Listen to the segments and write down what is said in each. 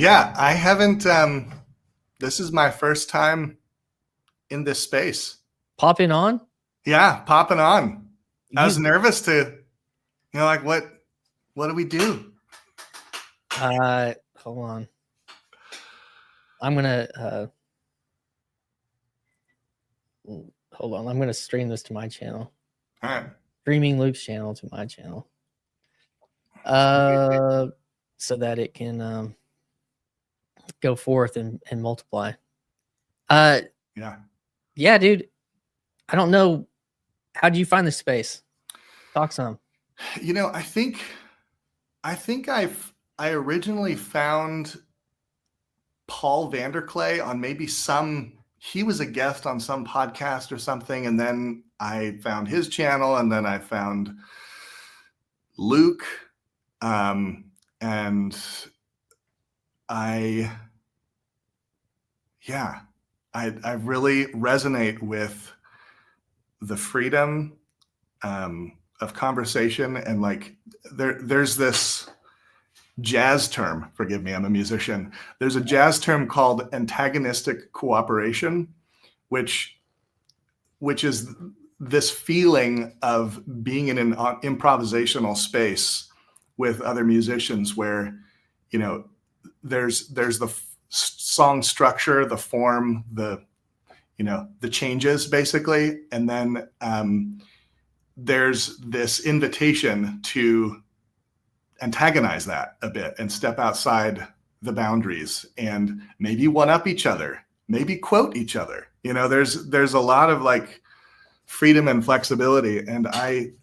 Yeah, I haven't. This is my first time in this space. Popping on? Yeah, popping on. I was nervous to, like, what do we do? Hold on. I'm gonna hold on. I'm gonna stream this to my channel. All right. Streaming Luke's channel to my channel. So that it can go forth and multiply. Yeah, dude. I don't know. How do you find this space? Talk some. I think I originally found Paul Vanderklay on maybe he was a guest on some podcast or something, and then I found his channel, and then I found Luke, and I really resonate with the freedom of conversation, and like there's this jazz term, forgive me, I'm a musician. There's a jazz term called antagonistic cooperation, which is this feeling of being in an improvisational space with other musicians where, there's the song structure, the form, the changes basically. And then there's this invitation to antagonize that a bit and step outside the boundaries and maybe one up each other, maybe quote each other. There's a lot of like freedom and flexibility. And I've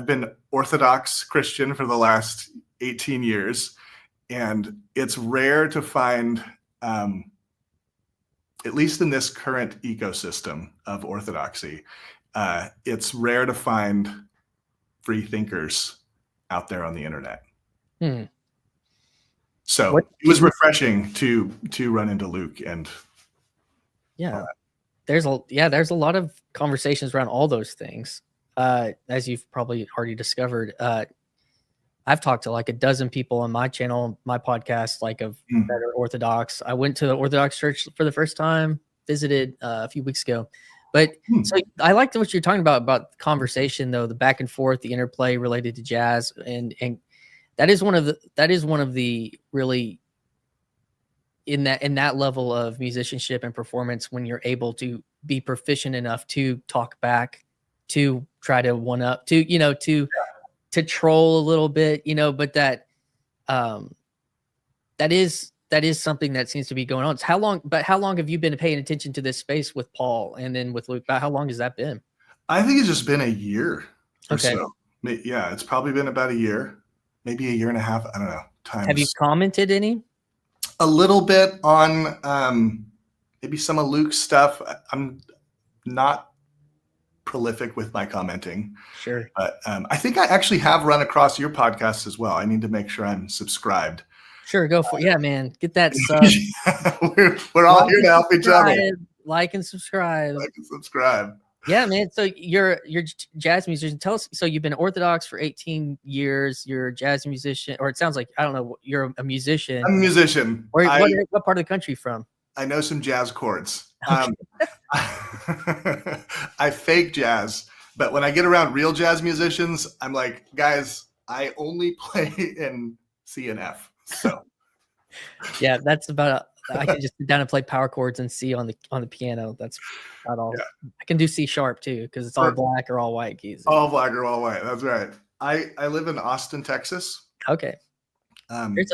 been Orthodox Christian for the last 18 years. And it's rare to find, at least in this current ecosystem of Orthodoxy, it's rare to find free thinkers out there on the internet. So it was refreshing to run into Luke, and there's a lot of conversations around all those things. As you've probably already discovered, I've talked to like a dozen people on my channel, my podcast, like of that are Orthodox. I went to the Orthodox church for the first time, visited a few weeks ago. But so I liked what you're talking about conversation, though, the back and forth, the interplay related to jazz, and that is one of the really in that level of musicianship and performance, when you're able to be proficient enough to talk back, to try to one up, to troll a little bit, but that is something that seems to be going on. How long have you been paying attention to this space with Paul and then with Luke? How long has that been? I think it's just been a year or so. Yeah, it's probably been about a year, maybe a year and a half. I don't know. Have you commented any? A little bit on maybe some of Luke's stuff. I'm not prolific with my commenting. Sure. But I think I actually have run across your podcast as well. I need to make sure I'm subscribed. Sure, go for it. Yeah, man. Get that sub. we're all here to help each other. Like and subscribe. Yeah, man. So you're jazz musician. Tell us. So you've been Orthodox for 18 years. You're a jazz musician, or it sounds like, I don't know. You're a musician. I'm a musician. What part of the country from? I know some jazz chords. I fake jazz, but when I get around real jazz musicians, I'm like, guys, I only play in C and F. So yeah, that's about. I can just sit down and play power chords and C on the piano. That's not all. Yeah. I can do C sharp too, because it's all black or all white keys. All black or all white. That's right. I live in Austin, Texas. Okay. There's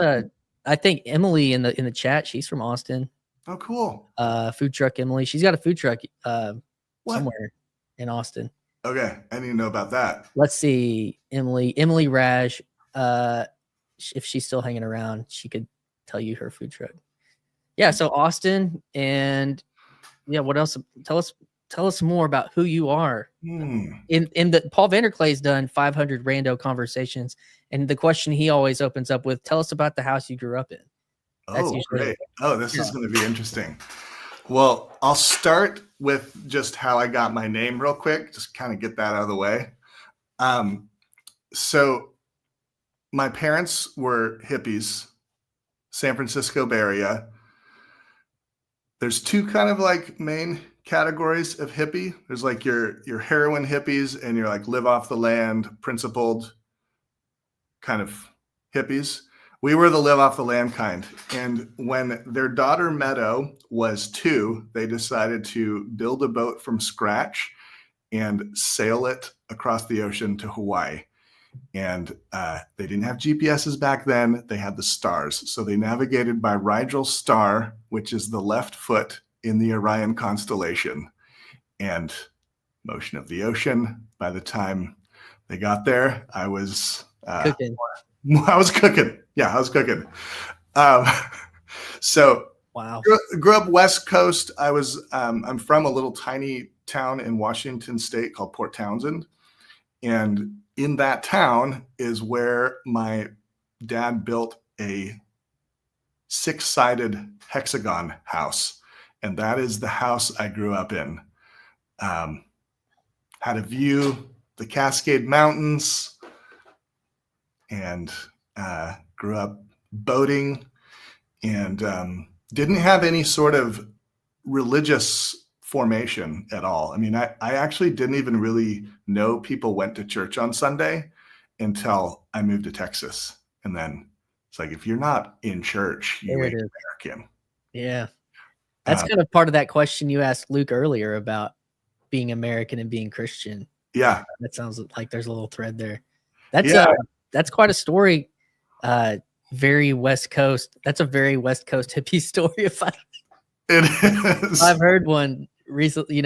I think Emily in the chat. She's from Austin. Oh, cool. Food truck Emily. She's got a food truck somewhere in Austin. Okay, I didn't even know about that. Let's see, Emily Raj. If she's still hanging around, she could tell you her food truck. Yeah, so Austin, and yeah, what else? Tell us more about who you are. In the Paul Vanderklay's done 500 rando conversations, and the question he always opens up with: tell us about the house you grew up in. That's great. This is going to be interesting. Well, I'll start with just how I got my name real quick, just kind of get that out of the way. So my parents were hippies San Francisco Bay Area. There's two kind of like main categories of hippie. There's like your heroin hippies and your like live off the land, principled kind of hippies. We were the live off the land kind. And when their daughter Meadow was 2, they decided to build a boat from scratch and sail it across the ocean to Hawaii. And they didn't have GPSs back then. They had the stars. So they navigated by Rigel's star, which is the left foot in the Orion constellation, and motion of the ocean. By the time they got there, I was Cooking. I was cooking. Yeah, I was cooking. So Wow. grew up West Coast. I'm from a little tiny town in Washington State called Port Townsend. And in that town is where my dad built a 6-sided hexagon house. And that is the house I grew up in. Had a view, the Cascade Mountains, and grew up boating, and didn't have any sort of religious formation at all. I mean, I actually didn't even really know people went to church on Sunday until I moved to Texas. And then it's like, if you're not in church, you ain't American. Yeah. That's kind of part of that question you asked Luke earlier about being American and being Christian. Yeah. That sounds like there's a little thread there. That's quite a story. Very West Coast. That's a very West Coast hippie story. It is. I've heard one recently,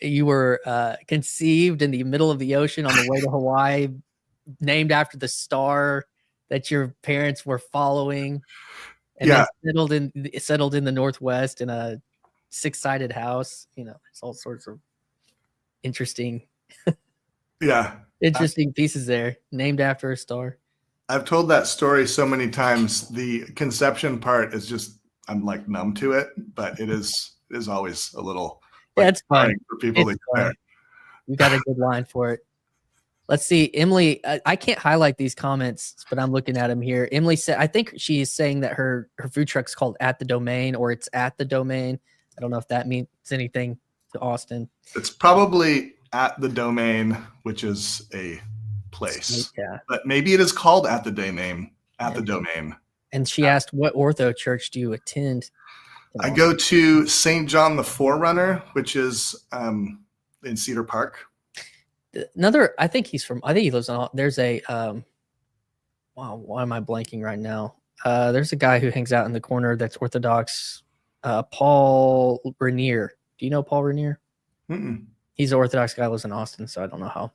you were conceived in the middle of the ocean on the way to Hawaii, named after the star that your parents were following, and then settled in the Northwest in a 6-sided house. There's all sorts of interesting pieces there, named after a star. I've told that story so many times. The conception part is just, I'm like numb to it, but it is always a little it's fun for people to hear. You got a good line for it. Let's see, Emily. I can't highlight these comments, but I'm looking at them here. Emily said, I think she's saying that her food truck's called At the Domain, or it's At the Domain. I don't know if that means anything to Austin. It's probably At the Domain, which is a place, but maybe it is called At the Domain. At the Domain. And she asked, what ortho church do you attend? I go to St. John the Forerunner, which is in Cedar Park. I think he lives on, there's a wow, why am I blanking right now? There's a guy who hangs out in the corner that's Orthodox, Paul Rainier. Do you know Paul Rainier? Mm-mm. He's an Orthodox guy, lives in Austin, so I don't know how.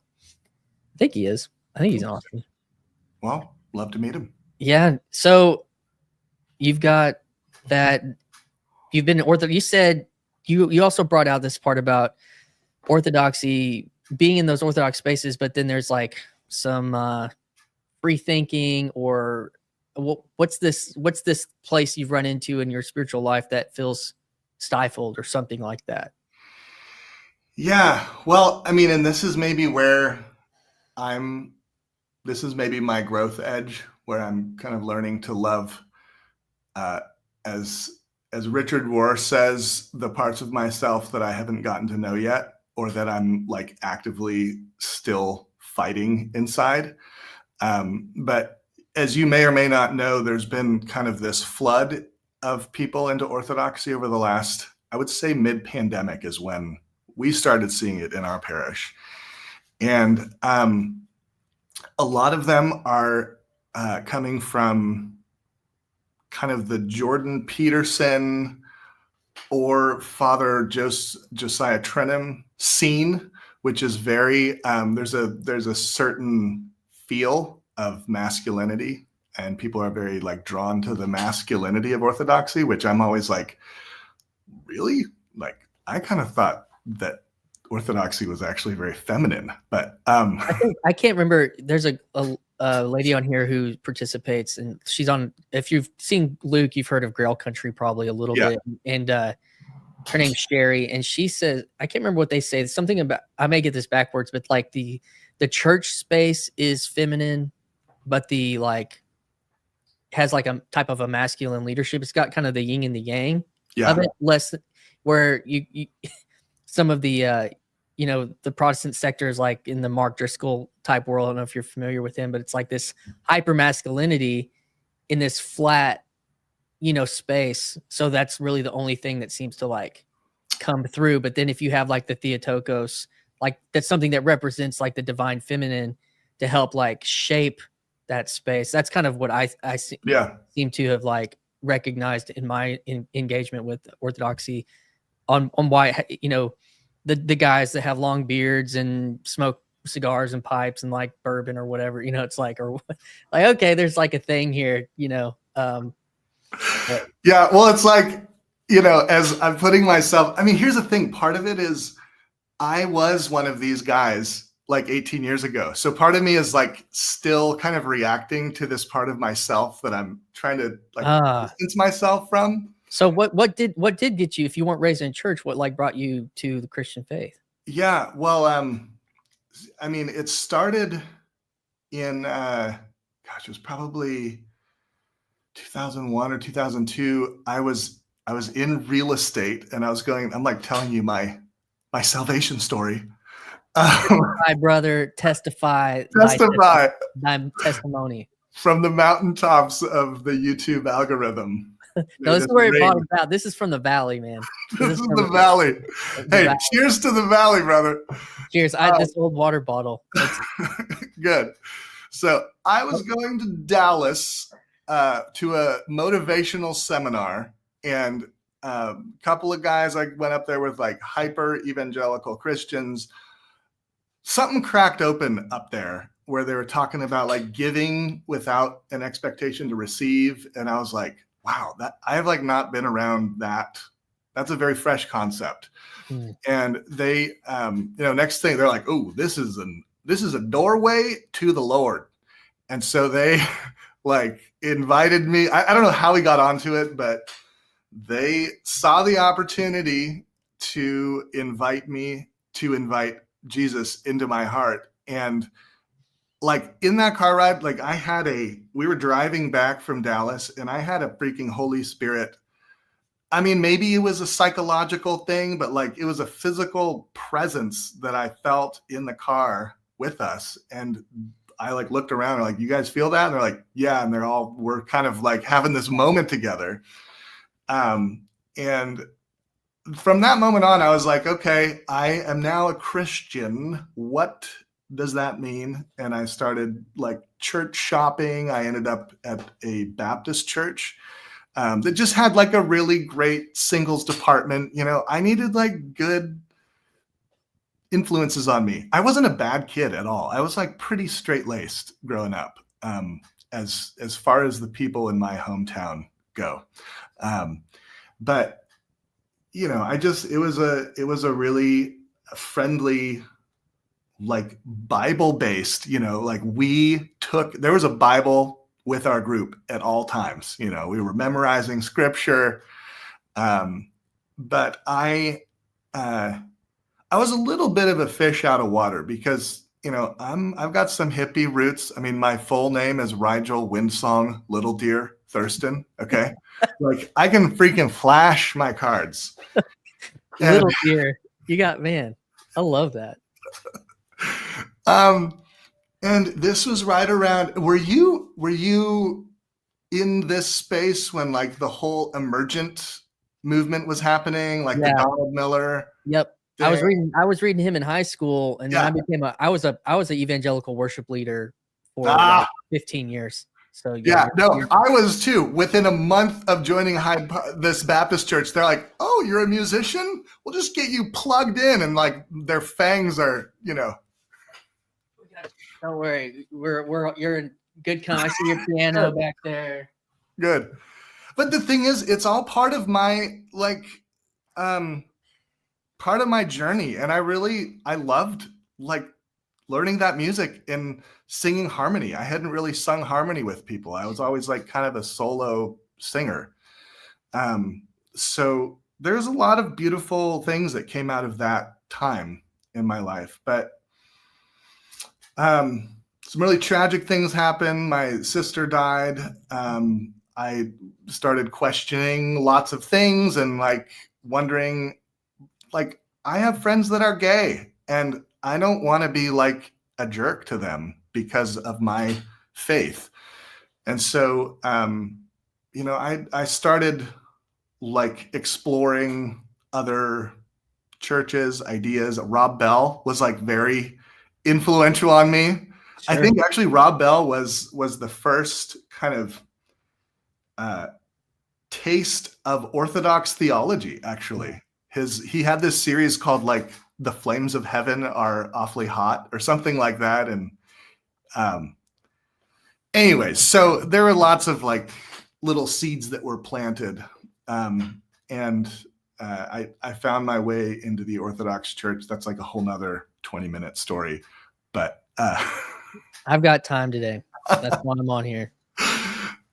I think he is. I think he's in Austin. Well, love to meet him. Yeah. So you've got that. You've been Orthodox. You said you also brought out this part about Orthodoxy, being in those Orthodox spaces, but then there's like some free thinking, or what's this place you've run into in your spiritual life that feels stifled or something like that? Yeah. Well, I mean, and this is maybe where this is maybe my growth edge, where I'm kind of learning to love, as Richard Rohr says, the parts of myself that I haven't gotten to know yet, or that I'm like actively still fighting inside. But as you may or may not know, there's been kind of this flood of people into Orthodoxy over the last, I would say mid-pandemic is when we started seeing it in our parish. And a lot of them are coming from kind of the Jordan Peterson or Father Josiah Trenum scene, which is very, there's a certain feel of masculinity, and people are very like drawn to the masculinity of Orthodoxy, which I'm always like, really? Like, I kind of thought that Orthodoxy was actually very feminine, but I can't remember. There's a lady on here who participates, and she's on. If you've seen Luke, you've heard of Grail Country probably a little bit. And her name's Sherry, and she says, I can't remember what they say. Something about, I may get this backwards, but like the church space is feminine, but the like has like a type of a masculine leadership. It's got kind of the yin and the yang of it, less where you some of the the Protestant sectors, like in the Mark Driscoll type world. I don't know if you're familiar with him, but it's like this hyper masculinity in this flat, space. So that's really the only thing that seems to like come through. But then if you have like the Theotokos, like that's something that represents like the divine feminine to help like shape that space. That's kind of what I seem to have like recognized in my engagement with Orthodoxy on why, the guys that have long beards and smoke cigars and pipes and like bourbon or whatever, it's like, or like, okay, there's like a thing here, yeah. Well, it's like, as I'm putting myself, I mean, here's the thing. Part of it is I was one of these guys like 18 years ago. So part of me is like still kind of reacting to this part of myself that I'm trying to like distance myself from. So what did get you, if you weren't raised in church, what like brought you to the Christian faith? Yeah, well, I mean, it started in, it was probably 2001 or 2002. I was in real estate and I'm like telling you my salvation story. My brother, testify thy testimony from the mountaintops of the YouTube algorithm. No, this is where it bottoms out. This is from the valley, man. This is the valley. Hey, cheers to the valley, brother. Cheers. I had this old water bottle. Good. So I was going to Dallas to a motivational seminar, and a couple of guys I went up there with like hyper evangelical Christians. Something cracked open up there where they were talking about like giving without an expectation to receive. And I was like, wow, that I have like not been around that. That's a very fresh concept. And they, next thing they're like, oh, this is a doorway to the Lord. And so they like invited me. I don't know how we got onto it, but they saw the opportunity to invite Jesus into my heart. And like in that car ride, like we were driving back from Dallas and I had a freaking Holy Spirit. I mean, maybe it was a psychological thing, but like it was a physical presence that I felt in the car with us. And I like looked around and like, you guys feel that? And they're like, yeah. And we're kind of like having this moment together. And from that moment on, I was like, okay, I am now a Christian. What does that mean? And I started like church shopping. I ended up at a Baptist church that just had like a really great singles department. I needed like good influences on me. I wasn't a bad kid at all. I was like pretty straight-laced growing up, as far as the people in my hometown go. But it was a really friendly, like Bible-based, like there was a Bible with our group at all times. We were memorizing scripture. But I was a little bit of a fish out of water because, I've got some hippie roots. I mean, my full name is Rigil Windsong Little Deer Thurston. Okay. Like I can freaking flash my cards. Little Deer. You got, man, I love that. And this was right around, were you in this space when like the whole emergent movement was happening, like the Donald Miller? Yep. Thing? I was reading him in high school, and then I was an evangelical worship leader for like 15 years. So I was too. Within a month of joining this Baptist church, they're like, "Oh, you're a musician? We'll just get you plugged in," and like their fangs are, Don't worry, you're in good company. I see your piano back there. Good, but the thing is, it's all part of my part of my journey, and I loved like learning that music and singing harmony. I hadn't really sung harmony with people. I was always like kind of a solo singer. So there's a lot of beautiful things that came out of that time in my life. But some really tragic things happened. My sister died. I started questioning lots of things and like wondering, like, I have friends that are gay and I don't want to be like a jerk to them because of my faith. And so, I started like exploring other churches, ideas. Rob Bell was like very influential on me. I Sure. think actually Rob Bell was the first kind of taste of Orthodox theology. Actually, he had this series called like "The Flames of Heaven Are Awfully Hot" or something like that. And anyways, so there were lots of like little seeds that were planted, and I found my way into the Orthodox Church. That's like a whole nother 20-minute story, but I've got time today. That's why I'm on here.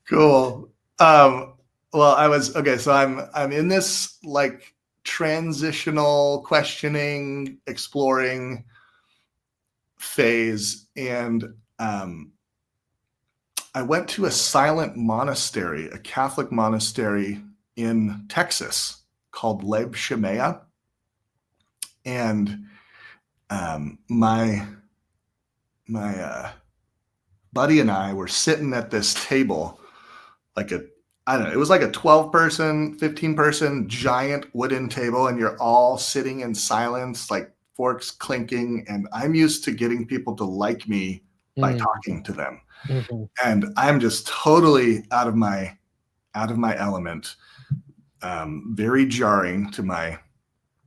Cool. Well, so I'm in this like transitional questioning, exploring phase, and I went to a silent monastery, a Catholic monastery in Texas called Leb Shemaya, and my buddy and I were sitting at this table, like it was like a 12-person, 15-person giant wooden table, and you're all sitting in silence, like forks clinking. And I'm used to getting people to like me by talking to them. Mm-hmm. And I'm just totally out of my element, very jarring to my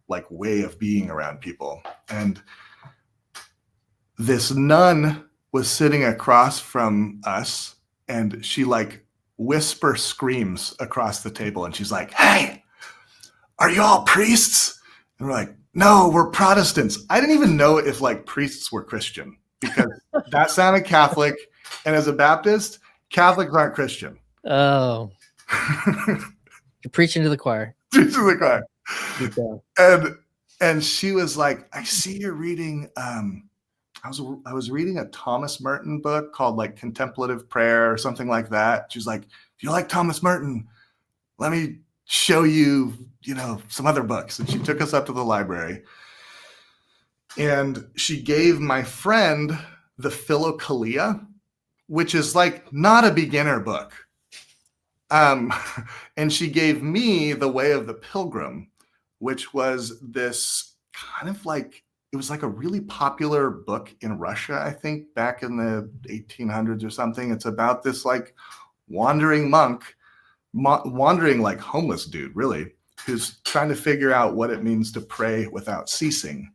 like way of being around people. And this nun was sitting across from us, and she like whisper screams across the table, and she's like, "Hey, are you all priests?" And we're like, "No, we're Protestants." I didn't even know if like priests were Christian because that sounded Catholic, and as a Baptist, Catholics aren't Christian. Oh, you're preaching to the choir. Preaching to the choir. And she was like, "I see you're reading." I was reading a Thomas Merton book called like Contemplative Prayer or something like that. She's like, "Do you like Thomas Merton? Let me show you, some other books." And she took us up to the library, and she gave my friend the Philokalia, which is like not a beginner book. And she gave me The Way of the Pilgrim, which was this kind of like, it was like a really popular book in Russia, I think, back in the 1800s or something. It's about this like wandering monk, wandering like homeless dude, really, who's trying to figure out what it means to pray without ceasing.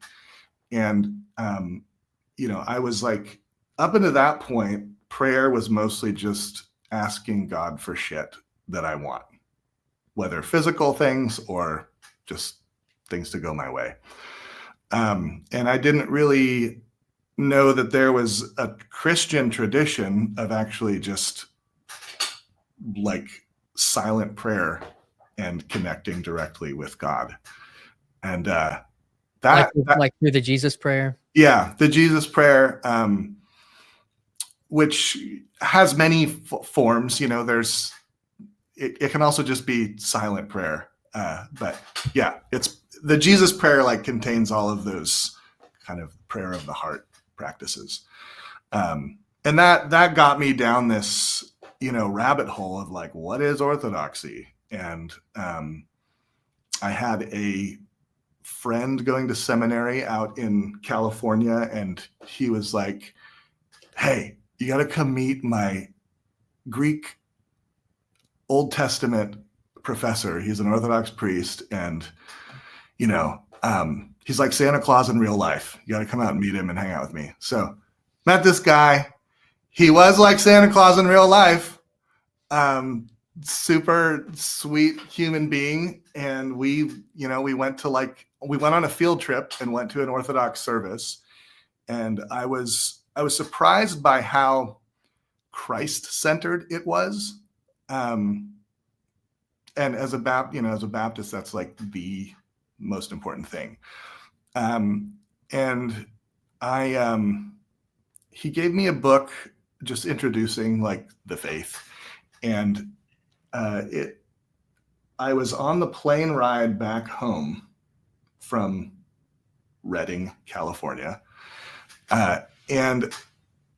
And, I was like, up until that point, prayer was mostly just asking God for shit that I want, whether physical things or just things to go my way. And I didn't really know that there was a Christian tradition of actually just like silent prayer and connecting directly with God. And that like through the Jesus prayer. Yeah, the Jesus prayer, which has many forms. There's it can also just be silent prayer. But yeah, it's the Jesus prayer like contains all of those kind of prayer of the heart practices. And that got me down this, rabbit hole of like, what is Orthodoxy? And I had a friend going to seminary out in California, and he was like, "Hey, you got to come meet my Greek Old Testament professor. He's an Orthodox priest, and he's like Santa Claus in real life. You got to come out and meet him and hang out with me." So met this guy. He was like Santa Claus in real life. Super sweet human being. And we went on a field trip and went to an Orthodox service. And I was surprised by how Christ-centered it was. And as a Baptist, that's like the most important thing. And I he gave me a book just introducing like the faith, and I was on the plane ride back home from Redding, California, and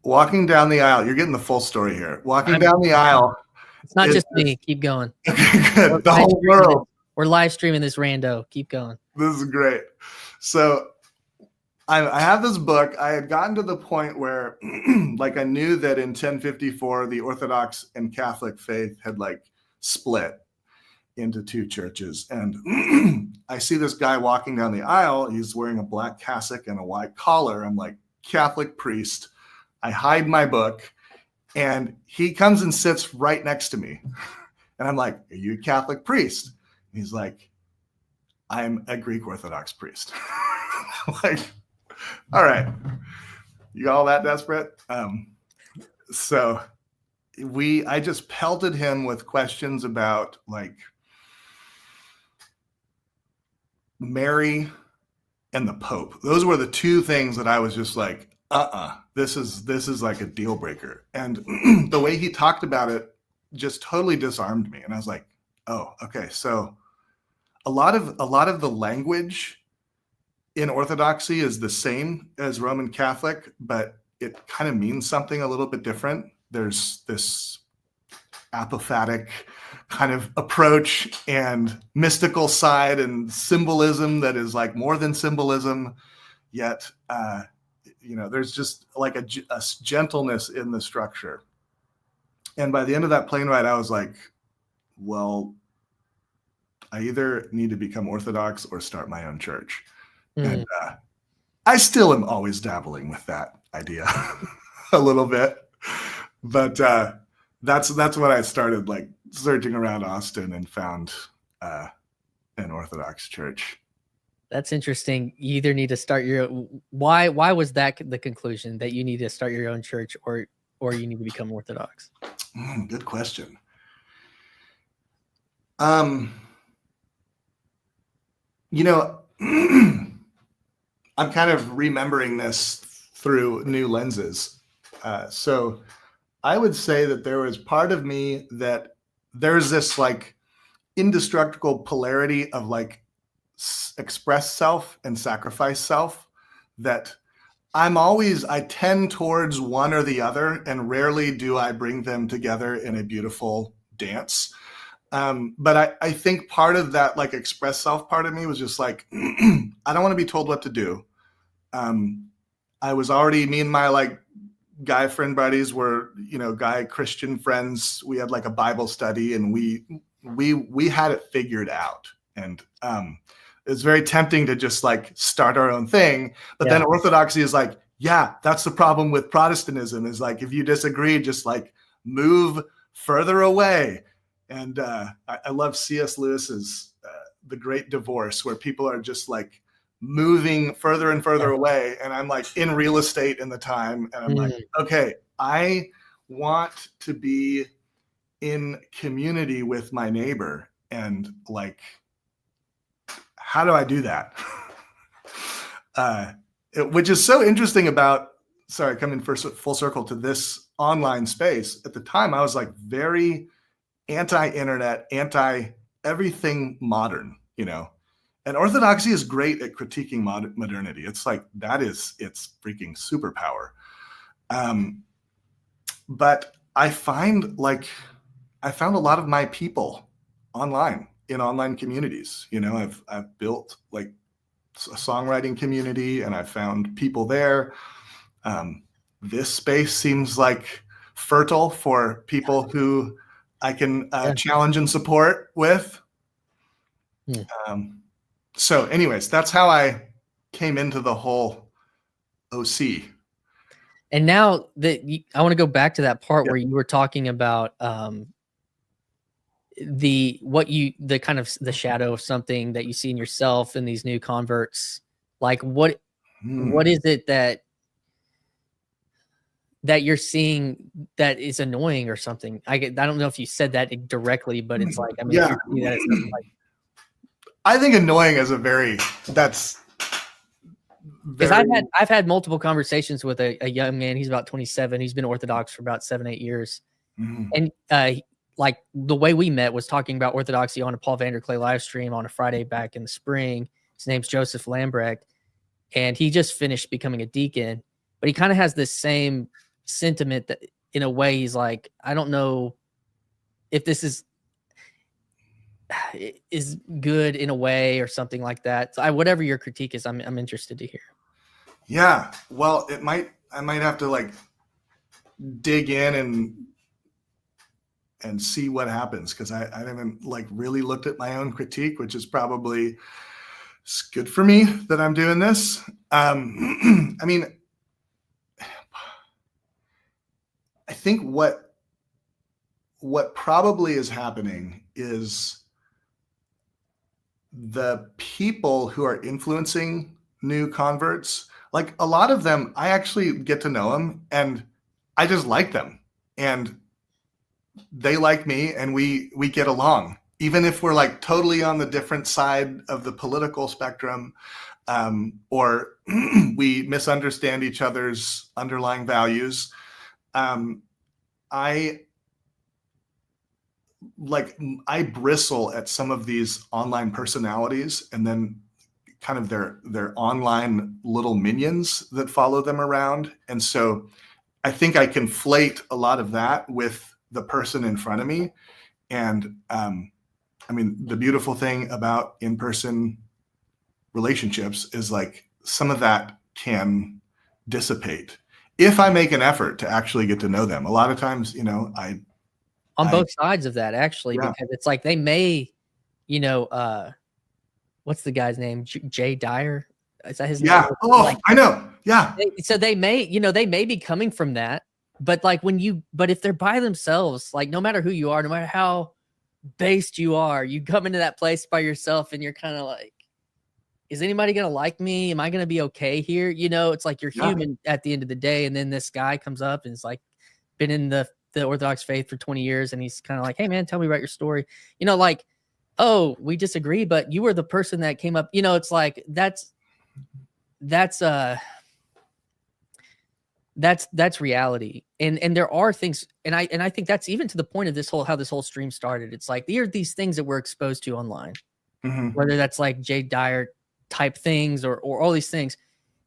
walking down the aisle. You're getting the full story here. Walking down the aisle. It's not just me. Keep going. Good. The whole world. We're live streaming this rando. Keep going. This is great. So I have this book. I had gotten to the point where like I knew that in 1054, the Orthodox and Catholic faith had like split into two churches. And I see this guy walking down the aisle. He's wearing a black cassock and a white collar. I'm like, Catholic priest. I hide my book, and he comes and sits right next to me. And I'm like, are you a Catholic priest? And he's like, I'm a Greek Orthodox priest. Like, all right, you all that desperate? So I just pelted him with questions about like Mary and the Pope. Those were the two things that I was just like, this is like a deal breaker. And the way he talked about it just totally disarmed me. And I was like, oh, okay. So a lot of the language in Orthodoxy is the same as Roman Catholic, but it kind of means something a little bit different. There's this apophatic kind of approach and mystical side and symbolism that is like more than symbolism, yet there's just like a gentleness in the structure. And by the end of that plane ride, I was like, well, I either need to become Orthodox or start my own church. And I still am always dabbling with that idea a little bit, but that's when I started like searching around Austin and found an Orthodox church. That's interesting. You either need to start your why was that the conclusion that you need to start your own church or you need to become Orthodox? Good question. I'm kind of remembering this through new lenses. So I would say that there was part of me that there's this like indestructible polarity of like express self and sacrifice self that I tend towards one or the other, and rarely do I bring them together in a beautiful dance. But I think part of that like express self part of me was just like, I don't want to be told what to do. I was already, me and my like guy friend buddies were, guy Christian friends. We had like a Bible study, and we had it figured out. And it's very tempting to just like start our own thing. But then Orthodoxy is like, yeah, that's the problem with Protestantism, is like, if you disagree, just like move further away. And I love C.S. Lewis's The Great Divorce, where people are just like moving further and further away. And I'm like in real estate in the time. And I'm like, okay, I want to be in community with my neighbor. And like, how do I do that? Which is so interesting about, coming full circle to this online space. At the time, I was like very anti-internet, anti-everything modern, and Orthodoxy is great at critiquing modernity. It's like, it's freaking superpower. But I found a lot of my people online, in online communities. I've built like a songwriting community, and I found people there. This space seems like fertile for people who I can challenge and support with. So anyways, that's how I came into the whole OC. And now that I want to go back to that part where you were talking about the kind of the shadow of something that you see in yourself and these new converts. Like what is it that you're seeing that is annoying or something? I don't know if you said that directly, but it's like, I mean, I think annoying is that's Because I've had multiple conversations with a young man. He's about 27. He's been Orthodox for about 7-8 years. And like the way we met was talking about Orthodoxy on a Paul Vanderklay live stream on a Friday back in the spring. His name's Joseph Lambrecht, and he just finished becoming a deacon. But he kind of has this same sentiment that, in a way, he's like, I don't know if this is good in a way or something like that. So whatever your critique is, I'm interested to hear. Yeah, well, I might have to like dig in and see what happens, because I haven't like really looked at my own critique, which is probably it's good for me that I'm doing this. I mean, I think what probably is happening is the people who are influencing new converts, like a lot of them, I actually get to know them and I just like them and they like me and we get along, even if we're like totally on the different side of the political spectrum, or we misunderstand each other's underlying values. I bristle at some of these online personalities and then kind of their online little minions that follow them around. And so I think I conflate a lot of that with the person in front of me. And I mean, the beautiful thing about in-person relationships is like some of that can dissipate if I make an effort to actually get to know them. A lot of times, you know, on both sides of that, actually, because it's like they may, you know, what's the guy's name? Jay Dyer? Is that his name? Yeah. Oh, like, I know. Yeah. So they may, you know, they may be coming from that, but like but if they're by themselves, like no matter who you are, no matter how based you are, you come into that place by yourself and you're kind of like, is anybody going to like me? Am I going to be okay here? You know, it's like you're human at the end of the day. And then this guy comes up and is like, been in the Orthodox faith for 20 years. And he's kind of like, hey man, tell me about your story. You know, like, oh, we disagree, but you were the person that came up, you know, it's like, that's reality. And there are things, and I think that's even to the point of how this whole stream started. It's like, there are these things that we're exposed to online, whether that's like Jay Dyer type things or all these things,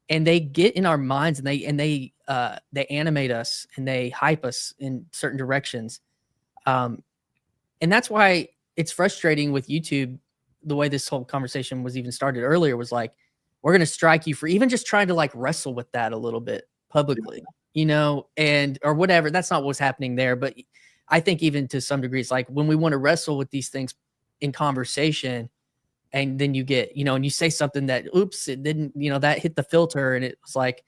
and they get in our minds and they animate us and they hype us in certain directions. And that's why it's frustrating with YouTube. The way this whole conversation was even started earlier was like, we're going to strike you for even just trying to like wrestle with that a little bit publicly, you know, or whatever. That's not what's happening there. But I think even to some degree, it's like when we want to wrestle with these things in conversation, and then you get, you know, and you say something that, oops, it didn't, you know, that hit the filter, and it was like,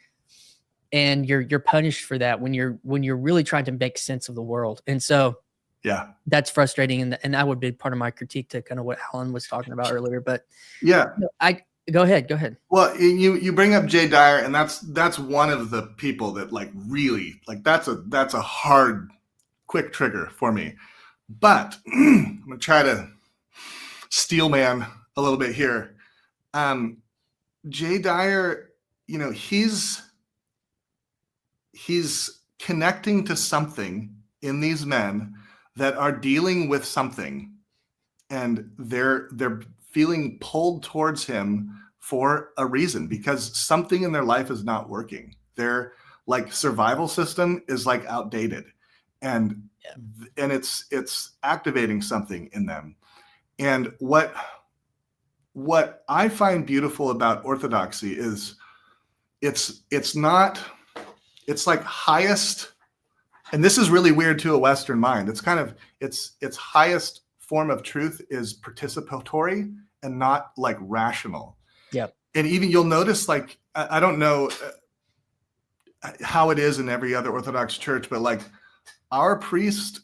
and you're punished for that when you're really trying to make sense of the world. And so, yeah, that's frustrating. And that would be part of my critique to kind of what Alan was talking about earlier. But yeah, go ahead. Well, you bring up Jay Dyer, and that's one of the people that like really like that's a hard, quick trigger for me. But I'm gonna try to steel man a little bit here. Jay Dyer, you know, he's connecting to something in these men that are dealing with something, and they're feeling pulled towards him for a reason, because something in their life is not working. Their like survival system is like outdated, and it's activating something in them. And what I find beautiful about Orthodoxy is it's like highest, and this is really weird to a Western mind. It's kind of its highest form of truth is participatory and not like rational. Yeah. And even you'll notice, like, I don't know how it is in every other Orthodox church, but like our priest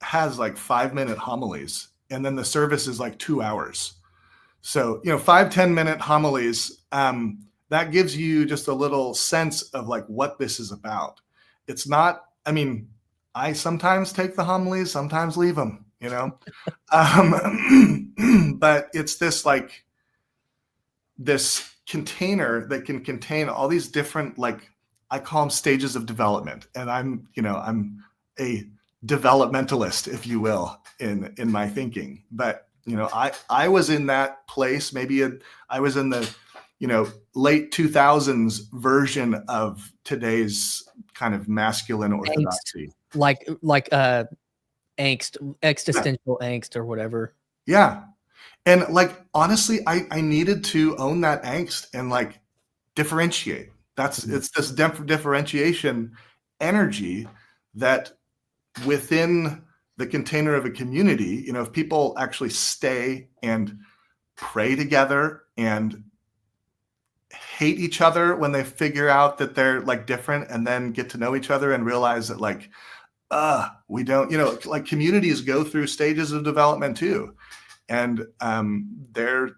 has like 5-minute homilies, and then the service is like 2 hours. So, you know, 5-10 minute homilies, that gives you just a little sense of like what this is about. It's not, I mean, I sometimes take the homilies, sometimes leave them, you know, but it's this like this container that can contain all these different, like, I call them stages of development. And I'm a developmentalist, if you will, in my thinking. But, I was in that place. I was in the, late 2000s version of today's kind of masculine orthodoxy. Angst, existential angst or whatever. Yeah. And like, honestly, I needed to own that angst and like differentiate. It's this differentiation energy that within the container of a community, if people actually stay and pray together and hate each other when they figure out that they're like different, and then get to know each other and realize that like, we don't, like, communities go through stages of development too. And that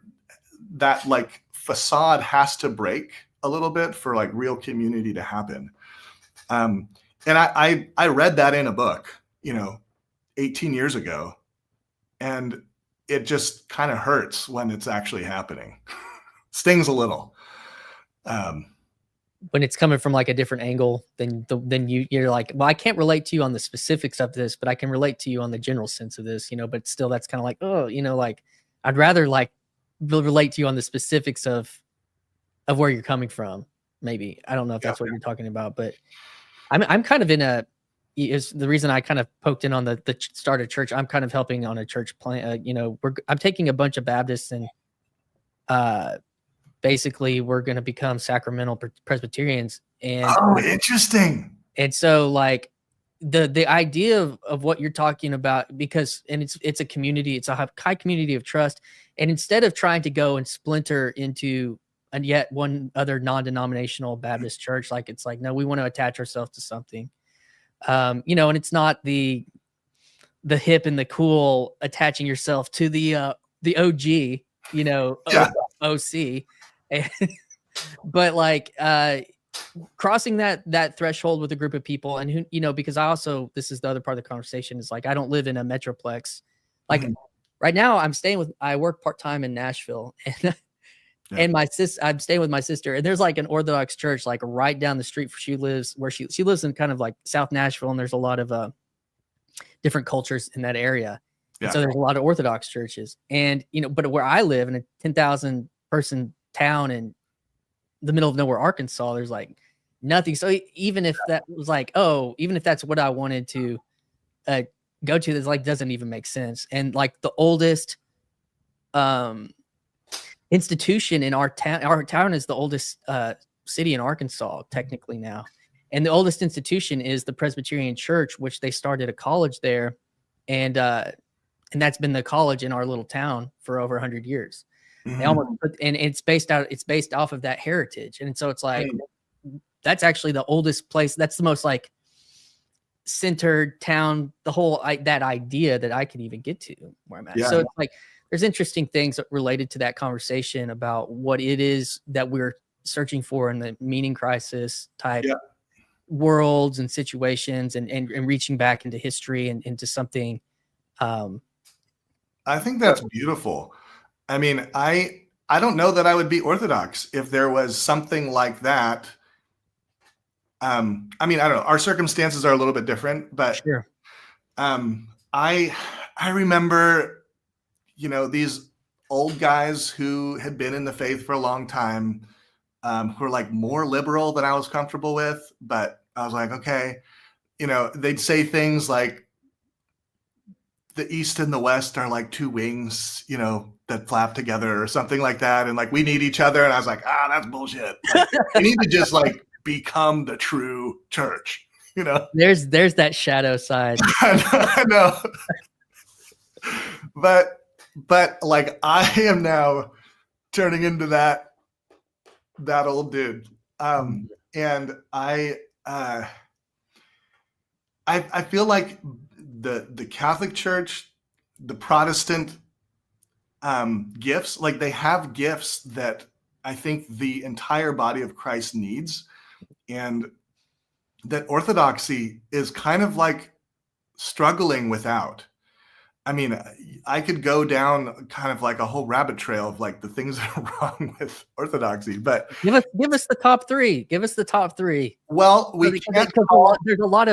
like facade has to break a little bit for like real community to happen. And I read that in a book, 18 years ago, and it just kind of hurts when it's actually happening. Stings a little. When it's coming from like a different angle than you're like, well, I can't relate to you on the specifics of this, but I can relate to you on the general sense of this, but still that's kind of like, oh, like I'd rather like relate to you on the specifics of where you're coming from. Maybe. I don't know if that's what you're talking about, but I'm kind of in is the reason I kind of poked in on the start of church. I'm kind of helping on a church plan. I'm taking a bunch of Baptists and, basically we're going to become sacramental Presbyterians. And interesting. And so like the idea of what you're talking about, because, and it's a community, it's a high community of trust. And instead of trying to go and splinter into and yet one other non-denominational Baptist church, like, it's like, no, we want to attach ourselves to something, and it's not the hip and the cool attaching yourself to the OG, OC. But like crossing that threshold with a group of people, and who, because this is the other part of the conversation, is like, I don't live in a metroplex. Like right now I work part-time in Nashville, and and I'm staying with my sister, and there's like an Orthodox church like right down the street where she lives in kind of like South Nashville, and there's a lot of different cultures in that area. Yeah. And so there's a lot of Orthodox churches, and but where I live in a 10,000 person town in the middle of nowhere, Arkansas, there's like nothing. So even if that was like, even if that's what I wanted to go to, this like doesn't even make sense. And like the oldest institution in our town is the oldest city in Arkansas technically now. And the oldest institution is the Presbyterian Church, which they started a college there. And that's been the college in our little town for over 100 years. And it's based off of that heritage. And so it's like, that's actually the oldest place. That's the most like centered town, the whole, that idea that I can even get to where I'm at. Yeah. So it's like, there's interesting things related to that conversation about what it is that we're searching for in the meaning crisis type worlds and situations, and reaching back into history and into something. I think that's beautiful. I mean, I don't know that I would be Orthodox if there was something like that. I mean, I don't know. Our circumstances are a little bit different, but sure. I remember, these old guys who had been in the faith for a long time, who were like more liberal than I was comfortable with, but I was like, okay, they'd say things like, the East and the West are like two wings, that flap together or something like that. And like, we need each other. And I was like, that's bullshit. Like, we need to just like become the true church, There's that shadow side. I know. But like, I am now turning into that old dude. And I feel like the Catholic Church, the Protestant gifts, like they have gifts that I think the entire body of Christ needs, and that Orthodoxy is kind of like struggling without. I mean, I could go down kind of like a whole rabbit trail of like the things that are wrong with orthodoxy, but give us the top three. Give us the top three. well, we can't call. There's a lot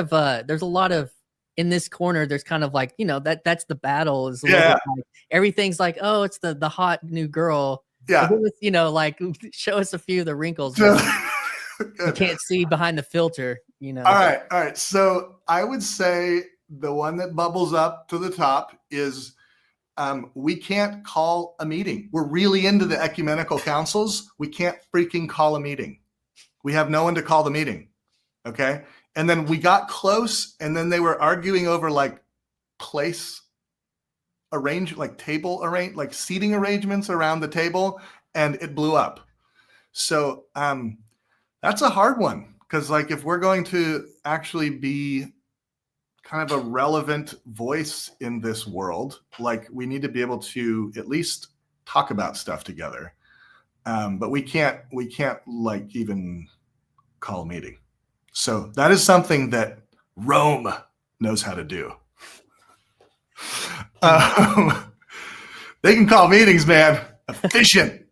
of in this corner. There's kind of like, you know, that's the battle is a little Yeah, bit like everything's like, oh, it's the hot new girl. yeah. Give us, you know, like show us a few of the wrinkles. So- You can't see behind the filter, you know. all right. So I would say the one that bubbles up to the top is we can't call a meeting. We're really into the ecumenical councils. We can't freaking call a meeting. We have no one to call the meeting. Okay. And then we got close, and then they were arguing over like place like table like seating arrangements around the table, and it blew up. So that's a hard one, because like if we're going to actually be kind of a relevant voice in this world, like we need to be able to at least talk about stuff together. But we can't like even call a meeting. So that is something that Rome knows how to do. They can call meetings, man. Efficient.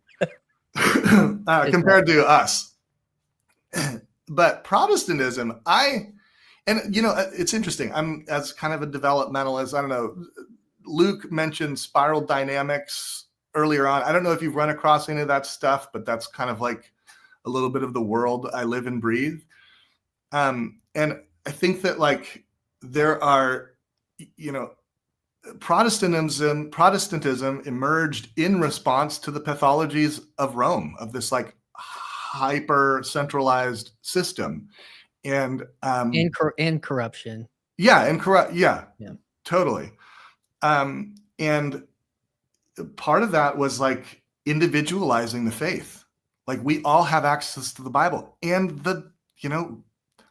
Compared to us. But Protestantism, and you know, it's interesting. I'm as kind of a developmentalist. I don't know. Luke mentioned spiral dynamics earlier on. I don't know if you've run across any of that stuff, but that's kind of like a little bit of the world I live and breathe. And I think that like there are, you know, Protestantism emerged in response to the pathologies of Rome, of this like hyper centralized system, and corruption. Yeah, totally. And part of that was like individualizing the faith. Like we all have access to the Bible, and the, you know,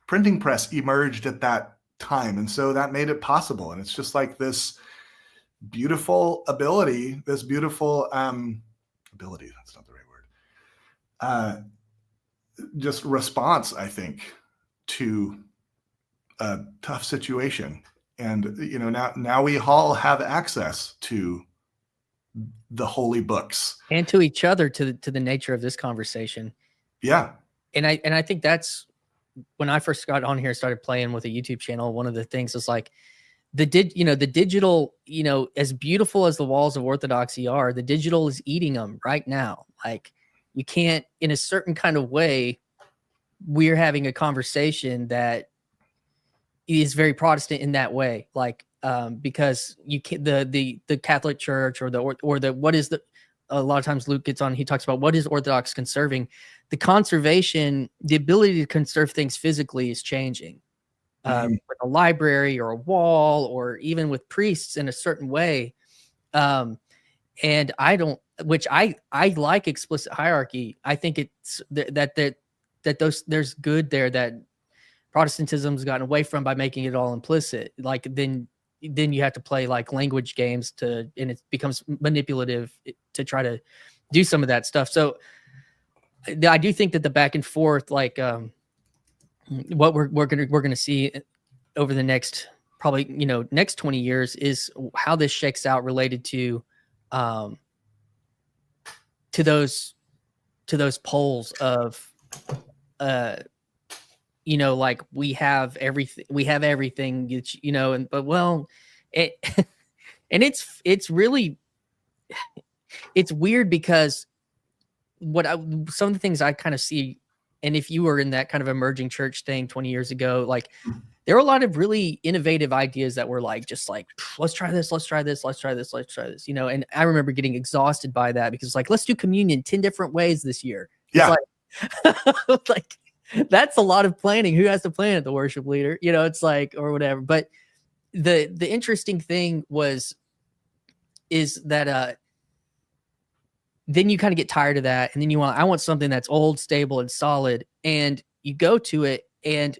printing press emerged at that time, and so that made it possible. And it's just like this beautiful ability, that's not the right word, just response, I think, to a tough situation. And you know, now we all have access to the holy books and to each other, to the nature of this conversation. Yeah. And I think that's when I first got on here and started playing with a YouTube channel. One of the things is like the digital, you know, as beautiful as the walls of orthodoxy are, the digital is eating them right now. Like you can't, in a certain kind of way, we're having a conversation that is very Protestant in that way. Like, because you can't, the Catholic Church or what is the, a lot of times Luke gets on, he talks about what is Orthodox conserving. The conservation, the ability to conserve things physically is changing. With a library or a wall, or even with priests in a certain way. And I don't, which I like explicit hierarchy. I think it's that there's good there that Protestantism's gotten away from by making it all implicit. Like then you have to play like language games and it becomes manipulative to try to do some of that stuff. So I do think that the back and forth, like, what we're gonna see over the next probably, you know, next 20 years is how this shakes out related to those poles of you know, like we have everything, you know, and but well it and it's really it's weird because some of the things I kind of see. And if you were in that kind of emerging church thing 20 years ago, like there were a lot of really innovative ideas that were like, just like, let's try this, you know? And I remember getting exhausted by that because like, let's do communion 10 different ways this year. Yeah. It's like, that's a lot of planning. Who has to plan it? The worship leader, you know, it's like, or whatever. But the interesting thing is that, then you kind of get tired of that. And then I want something that's old, stable, and solid. And you go to it, and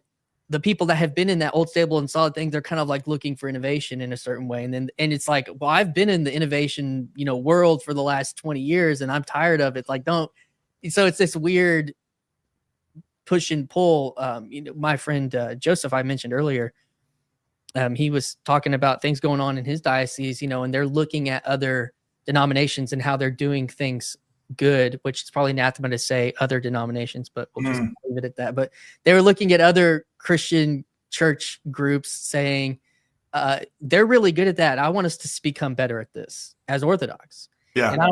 the people that have been in that old, stable, and solid thing, they're kind of like looking for innovation in a certain way. And it's like, well, I've been in the innovation, you know, world for the last 20 years and I'm tired of it. Like, so it's this weird push and pull. You know, my friend, Joseph, I mentioned earlier, he was talking about things going on in his diocese, you know, and they're looking at other denominations and how they're doing things good, which is probably anathema to say other denominations, but we'll just leave it at that. But they were looking at other Christian church groups saying, they're really good at that. I want us to become better at this as Orthodox. Yeah. And I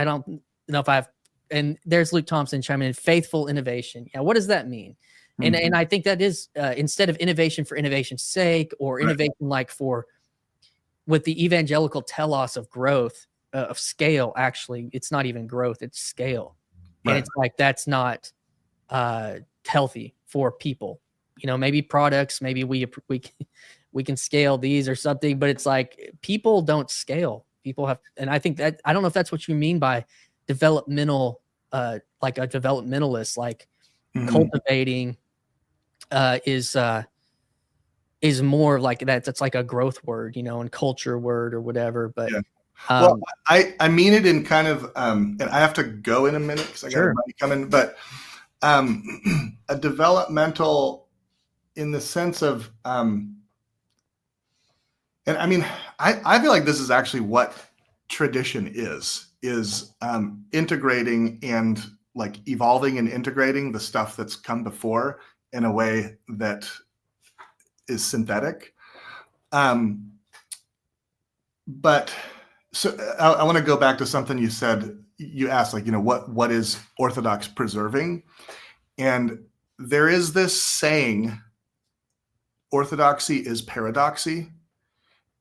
don't know if I've, and there's Luke Thompson chiming in, faithful innovation. Yeah. What does that mean? And I think that is, instead of innovation for innovation's sake, or innovation like for, with the evangelical telos of growth, of scale, actually, it's not even growth, it's scale. And it's like, that's not healthy for people. You know, maybe products, maybe we can scale these or something, but it's like, people don't scale. People have, and I think that, I don't know if that's what you mean by developmental, like a developmentalist, like cultivating is more like that. That's like a growth word, you know, and culture word or whatever. But well, I mean it in kind of, and I have to go in a minute because I got everybody coming, but a developmental in the sense of, and I mean, I feel like this is actually what tradition is integrating and like evolving and integrating the stuff that's come before in a way that is synthetic. But so I want to go back to something you said. You asked, like, you know, what is Orthodox preserving? And there is this saying, orthodoxy is paradoxy.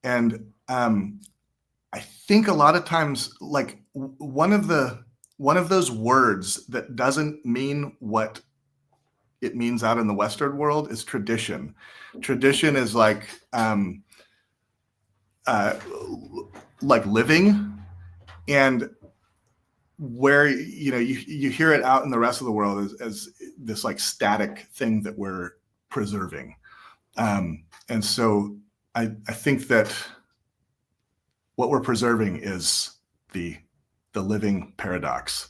And I think a lot of times, like, one of those words that doesn't mean what it means out in the Western world is tradition. Tradition is like living, and where, you know, you hear it out in the rest of the world as this like static thing that we're preserving. And so I think that what we're preserving is the living paradox.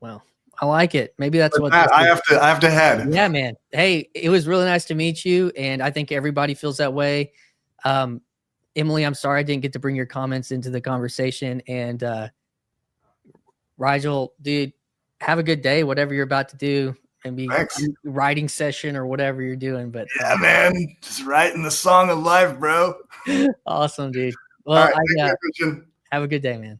Well, I like it. Maybe that's what I have to head. Yeah, man. Hey, it was really nice to meet you, and I think everybody feels that way. Emily, I'm sorry I didn't get to bring your comments into the conversation. And Rigil, dude, have a good day, whatever you're about to do. Maybe writing session or whatever you're doing. But yeah, man, just writing the song of life, bro. Awesome, dude. Well, right, have a good day, man.